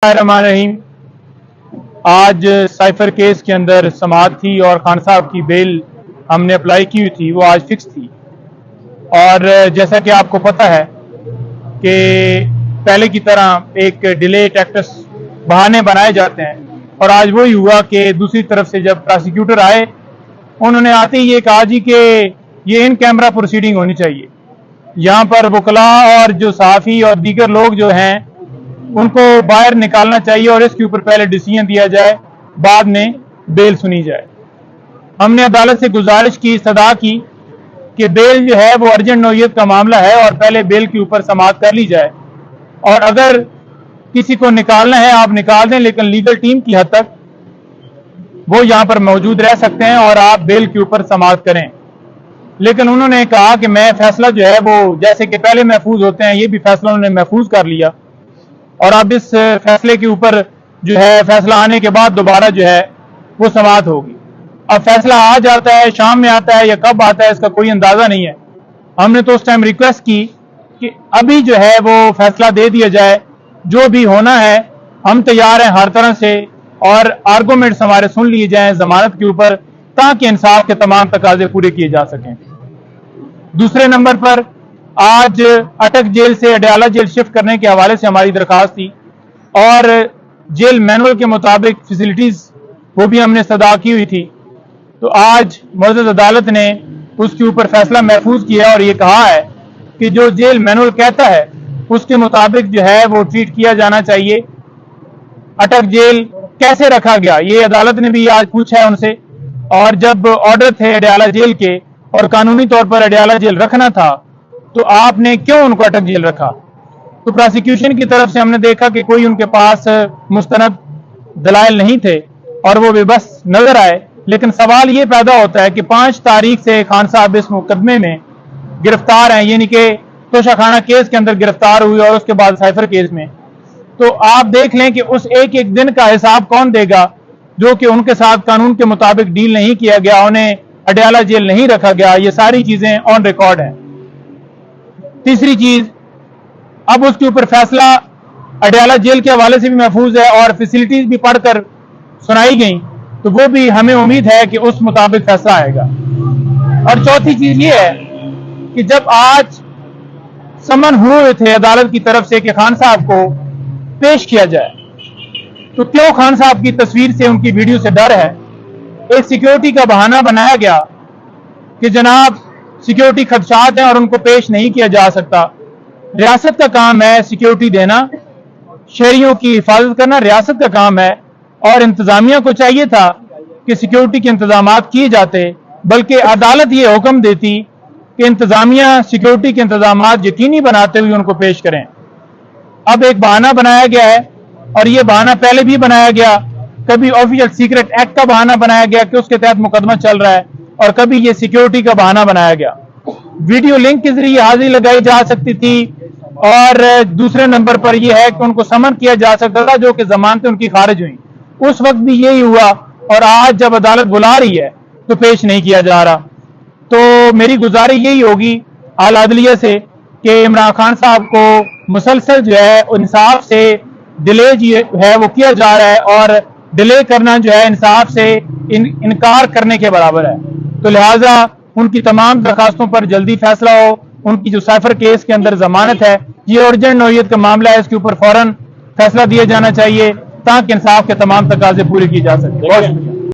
रहीम। आज cipher case के अंदर समाअत थी और खान साहब की बेल हमने अप्लाई की हुई थी, वो आज फिक्स थी। और जैसा कि आपको पता है कि पहले की तरह एक डिले टैक्टिक्स बहाने बनाए जाते हैं, और आज वही हुआ कि दूसरी तरफ से जब प्रोसिक्यूटर आए, उन्होंने आते ही ये कहा जी कि ये इन कैमरा प्रोसीडिंग होनी चाहिए। यहाँ पर वकला और जो सहाफ़ी और दीगर लोग जो हैं उनको बाहर निकालना चाहिए और इसके ऊपर पहले डिसीजन दिया जाए, बाद में बेल सुनी जाए। हमने अदालत से गुजारिश की, सदा की कि बेल जो है वो अर्जेंट नौयत का मामला है और पहले बेल के ऊपर समाअत कर ली जाए, और अगर किसी को निकालना है आप निकाल दें, लेकिन लीगल टीम की हद तक वो यहाँ पर मौजूद रह सकते हैं और आप बेल के ऊपर समाअत करें। लेकिन उन्होंने कहा कि मैं फैसला जो है वो जैसे कि पहले महफूज होते हैं, ये भी फैसला उन्होंने महफूज कर लिया, और अब इस फैसले के ऊपर जो है फैसला आने के बाद दोबारा जो है वो समाअत होगी। अब फैसला आ जाता है, शाम में आता है या कब आता है, इसका कोई अंदाजा नहीं है। हमने तो उस टाइम रिक्वेस्ट की कि अभी जो है वो फैसला दे दिया जाए, जो भी होना है हम तैयार हैं हर तरह से, और आर्गूमेंट्स हमारे सुन लिए जाएं जमानत के ऊपर, ताकि इंसाफ के तमाम तकाजे पूरे किए जा सकें। दूसरे नंबर पर आज अटक जेल से अडयाला जेल शिफ्ट करने के हवाले से हमारी दरखास्त थी, और जेल मैनुअल के मुताबिक फैसिलिटीज वो भी हमने सदा की हुई थी। तो आज मुअज़्ज़ज़ अदालत ने उसके ऊपर फैसला महफूज किया और ये कहा है कि जो जेल मैनुअल कहता है उसके मुताबिक जो है वो ट्रीट किया जाना चाहिए। अटक जेल कैसे रखा गया, ये अदालत ने भी आज पूछा है उनसे, और जब ऑर्डर थे अडयाला जेल के और कानूनी तौर पर अडयाला जेल रखना था, तो आपने क्यों उनको अटक जेल रखा? तो प्रोसिक्यूशन की तरफ से हमने देखा कि कोई उनके पास मुस्तनद दलाइल नहीं थे और वो बेबस नजर आए। लेकिन सवाल ये पैदा होता है कि 5 तारीख से खान साहब इस मुकदमे में गिरफ्तार हैं, यानी कि तोशाखाना केस के अंदर गिरफ्तार हुए और उसके बाद साइफर केस में। तो आप देख लें कि उस एक एक दिन का हिसाब कौन देगा जो कि उनके साथ कानून के मुताबिक डील नहीं किया गया, उन्हें अडयाला जेल नहीं रखा गया। ये सारी चीजें ऑन रिकॉर्ड हैं। तीसरी चीज, अब उसके ऊपर फैसला अडयाला जेल के हवाले से भी महफूज है और फैसिलिटीज भी पढ़कर सुनाई गई, तो वो भी हमें उम्मीद है कि उस मुताबिक फैसला आएगा। और चौथी चीज ये है कि जब आज समन हुए थे अदालत की तरफ से कि खान साहब को पेश किया जाए, तो क्यों खान साहब की तस्वीर से, उनकी वीडियो से डर है? एक सिक्योरिटी का बहाना बनाया गया कि जनाब सिक्योरिटी खदशात हैं और उनको पेश नहीं किया जा सकता। रियासत का काम है सिक्योरिटी देना, शहरियों की हिफाजत करना रियासत का काम है, और इंतजामिया को चाहिए था कि सिक्योरिटी के इंतजामात किए जाते, बल्कि अदालत ये हुक्म देती कि इंतजामिया सिक्योरिटी के इंतजामात यकीनी बनाते हुए उनको पेश करें। अब एक बहाना बनाया गया है, और ये बहाना पहले भी बनाया गया। कभी ऑफिशियल सीक्रेट एक्ट का बहाना बनाया गया कि उसके तहत मुकदमा चल रहा है, और कभी ये सिक्योरिटी का बहाना बनाया गया। वीडियो लिंक के जरिए हाजिरी लगाई जा सकती थी, और दूसरे नंबर पर यह है कि उनको समन किया जा सकता था, जो कि जमानतें उनकी खारिज हुई। उस वक्त भी यही हुआ, और आज जब अदालत बुला रही है तो पेश नहीं किया जा रहा। तो मेरी गुजारिश यही होगी आला अदलिया से कि इमरान खान साहब को मुसलसल जो है इंसाफ से डिले जो है वो किया जा रहा है, और डिले करना जो है इंसाफ से इनकार करने के बराबर है। तो लिहाजा उनकी तमाम दरखास्तों पर जल्दी फैसला हो। उनकी जो साइफर केस के अंदर जमानत है, ये अर्जेंट नौयत का मामला है, इसके ऊपर फौरन फैसला दिया जाना चाहिए ताकि इंसाफ के तमाम तकाजे पूरे किए जा सकें। बहुत शुक्रिया।